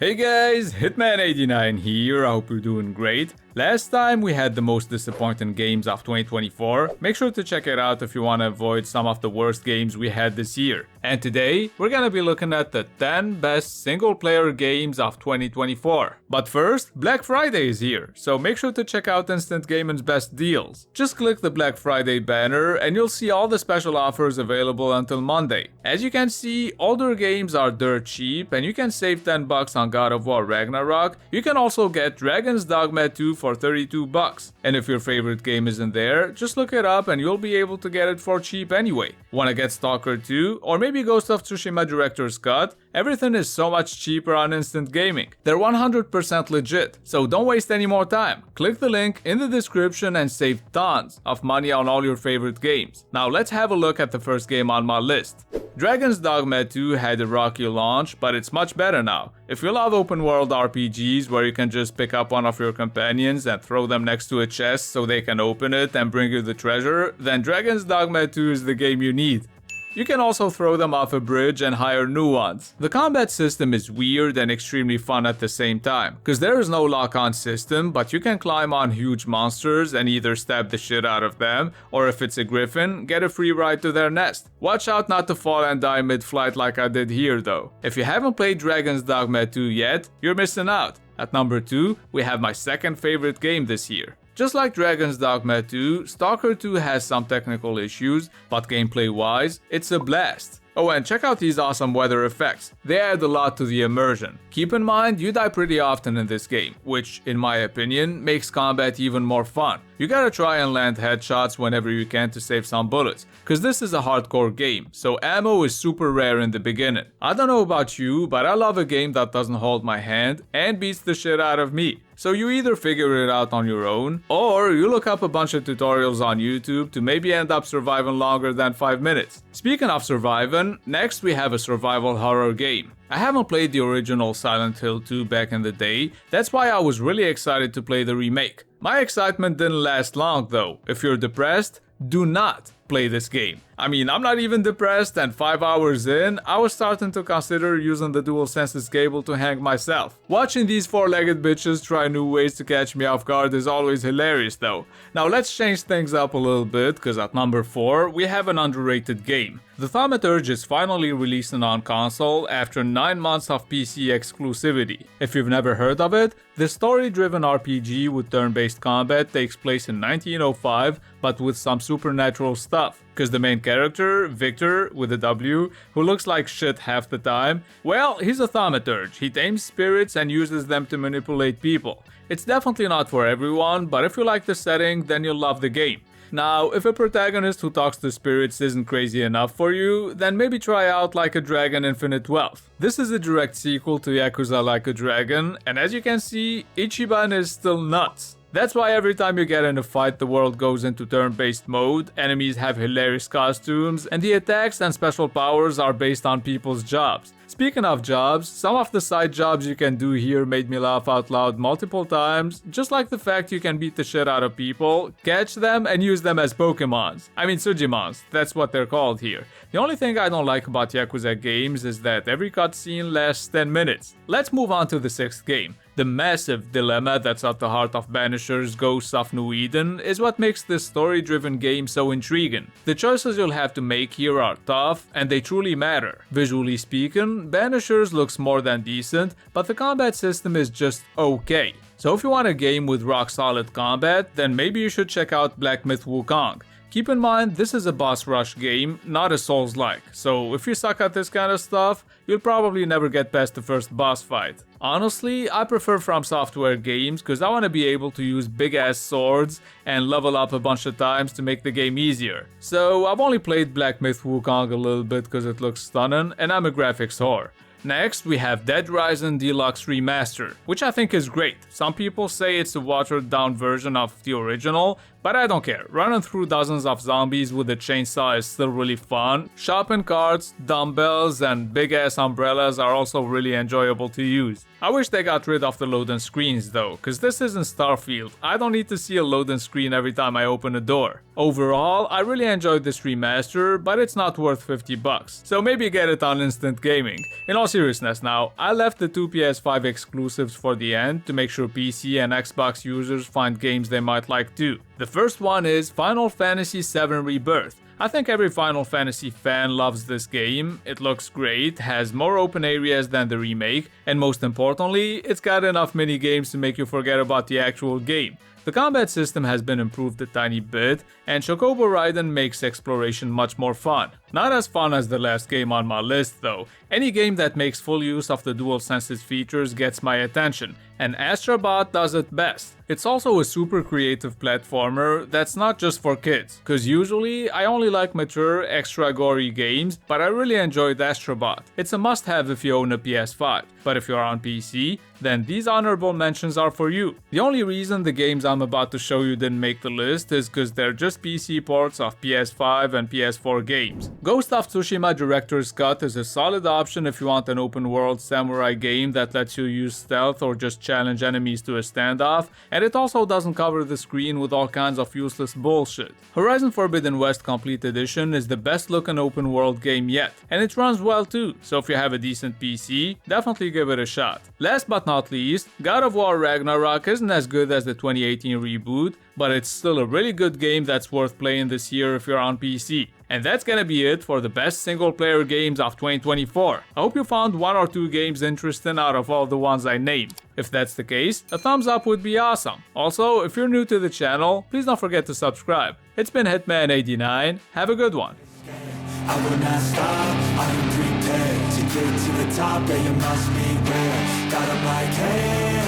Hey guys, Hitman89 here, I hope you're doing great. Last time we had the most disappointing games of 2024, make sure to check it out if you want to avoid some of the worst games we had this year. And today, we're gonna be looking at the 10 best single-player games of 2024. But first, Black Friday is here, so make sure to check out Instant Gaming's best deals. Just click the Black Friday banner and you'll see all the special offers available until Monday. As you can see, older games are dirt cheap and you can save 10 bucks on God of War Ragnarok. You can also get Dragon's Dogma 2 for 32 bucks. And if your favorite game isn't there, just look it up and you'll be able to get it for cheap anyway. Wanna get Stalker 2 or maybe Ghost of Tsushima Director's Cut? Everything is so much cheaper on Instant Gaming. They're 100% legit, so don't waste any more time. Click the link in the description and save tons of money on all your favorite games. Now let's have a look at the first game on my list. Dragon's Dogma 2 had a rocky launch, but it's much better now. If you love open world RPGs where you can just pick up one of your companions and throw them next to a chest so they can open it and bring you the treasure, then Dragon's Dogma 2 is the game you need. You can also throw them off a bridge and hire new ones. The combat system is weird and extremely fun at the same time, cause there is no lock-on system, but you can climb on huge monsters and either stab the shit out of them, or if it's a griffin, get a free ride to their nest. Watch out not to fall and die mid-flight like I did here though. If you haven't played Dragon's Dogma 2 yet, you're missing out. At number 2, we have my second favorite game this year. Just like Dragon's Dogma 2, Stalker 2 has some technical issues, but gameplay-wise, it's a blast. Oh, and check out these awesome weather effects. They add a lot to the immersion. Keep in mind, you die pretty often in this game, which, in my opinion, makes combat even more fun. You gotta try and land headshots whenever you can to save some bullets, cause this is a hardcore game, so ammo is super rare in the beginning. I don't know about you, but I love a game that doesn't hold my hand and beats the shit out of me. So you either figure it out on your own, or you look up a bunch of tutorials on YouTube to maybe end up surviving longer than 5 minutes. Speaking of surviving, next we have a survival horror game. I haven't played the original Silent Hill 2 back in the day, that's why I was really excited to play the remake. My excitement didn't last long though. If you're depressed, do not play this game. I mean, I'm not even depressed, and 5 hours in, I was starting to consider using the DualSense's cable to hang myself. Watching these four-legged bitches try new ways to catch me off guard is always hilarious though. Now let's change things up a little bit, cause at number 4, we have an underrated game. The Thaumaturge is finally releasing on console after 9 months of PC exclusivity. If you've never heard of it, this story-driven RPG with turn-based combat takes place in 1905, but with some supernatural stuff. Cause the main character, Victor, with a W, who looks like shit half the time, well, he's a Thaumaturge. He tames spirits and uses them to manipulate people. It's definitely not for everyone, but if you like the setting, then you'll love the game. Now, if a protagonist who talks to spirits isn't crazy enough for you, then maybe try out Like a Dragon Infinite Wealth. This is a direct sequel to Yakuza Like a Dragon, and as you can see, Ichiban is still nuts. That's why every time you get in a fight, the world goes into turn-based mode, enemies have hilarious costumes, and the attacks and special powers are based on people's jobs. Speaking of jobs, some of the side jobs you can do here made me laugh out loud multiple times, just like the fact you can beat the shit out of people, catch them, and use them as Pokemons. I mean Sujimons, that's what they're called here. The only thing I don't like about Yakuza games is that every cutscene lasts 10 minutes. Let's move on to the 6th game. The massive dilemma that's at the heart of Banishers Ghosts of New Eden is what makes this story-driven game so intriguing. The choices you'll have to make here are tough, and they truly matter. Visually speaking, Banishers looks more than decent, but the combat system is just okay. So if you want a game with rock-solid combat, then maybe you should check out Black Myth Wukong. Keep in mind, this is a boss rush game, not a Souls-like, so if you suck at this kind of stuff, you'll probably never get past the first boss fight. Honestly, I prefer From Software games cause I want to be able to use big ass swords and level up a bunch of times to make the game easier. So I've only played Black Myth Wukong a little bit cause it looks stunning and I'm a graphics whore. Next, we have Dead Rising Deluxe Remaster, which I think is great. Some people say it's a watered down version of the original, but I don't care. Running through dozens of zombies with a chainsaw is still really fun. Shopping carts, dumbbells, and big ass umbrellas are also really enjoyable to use. I wish they got rid of the loading screens though, cause this isn't Starfield. I don't need to see a loading screen every time I open a door. Overall, I really enjoyed this remaster, but it's not worth $50, so maybe get it on Instant Gaming. In all seriousness now, I left the two PS5 exclusives for the end to make sure PC and Xbox users find games they might like too. The first one is Final Fantasy VII Rebirth. I think every Final Fantasy fan loves this game. It looks great, has more open areas than the remake, and most importantly, it's got enough mini games to make you forget about the actual game. The combat system has been improved a tiny bit, and Chocobo riding makes exploration much more fun. Not as fun as the last game on my list though. Any game that makes full use of the DualSense's features gets my attention, and Astro Bot does it best. It's also a super creative platformer that's not just for kids, cause usually I only like mature, extra gory games, but I really enjoyed Astro Bot. It's a must-have if you own a PS5, but if you're on PC, then these honorable mentions are for you. The only reason the games I'm about to show you didn't make the list is cause they're just PC ports of PS5 and PS4 games. Ghost of Tsushima Director's Cut is a solid option if you want an open-world samurai game that lets you use stealth or just challenge enemies to a standoff, and it also doesn't cover the screen with all kinds of useless bullshit. Horizon Forbidden West Complete Edition is the best looking open-world game yet, and it runs well too, so if you have a decent PC, definitely give it a shot. Last but not least, God of War Ragnarok isn't as good as the 2018 reboot, but it's still a really good game that's worth playing this year if you're on PC. And that's gonna be it for the best single player games of 2024. I hope you found one or two games interesting out of all the ones I named. If that's the case, a thumbs up would be awesome. Also, if you're new to the channel, please don't forget to subscribe. It's been Hitman89, have a good one. I will not stop, I am prepared to get to the top, yeah, you must beware. God, I'm like, hey.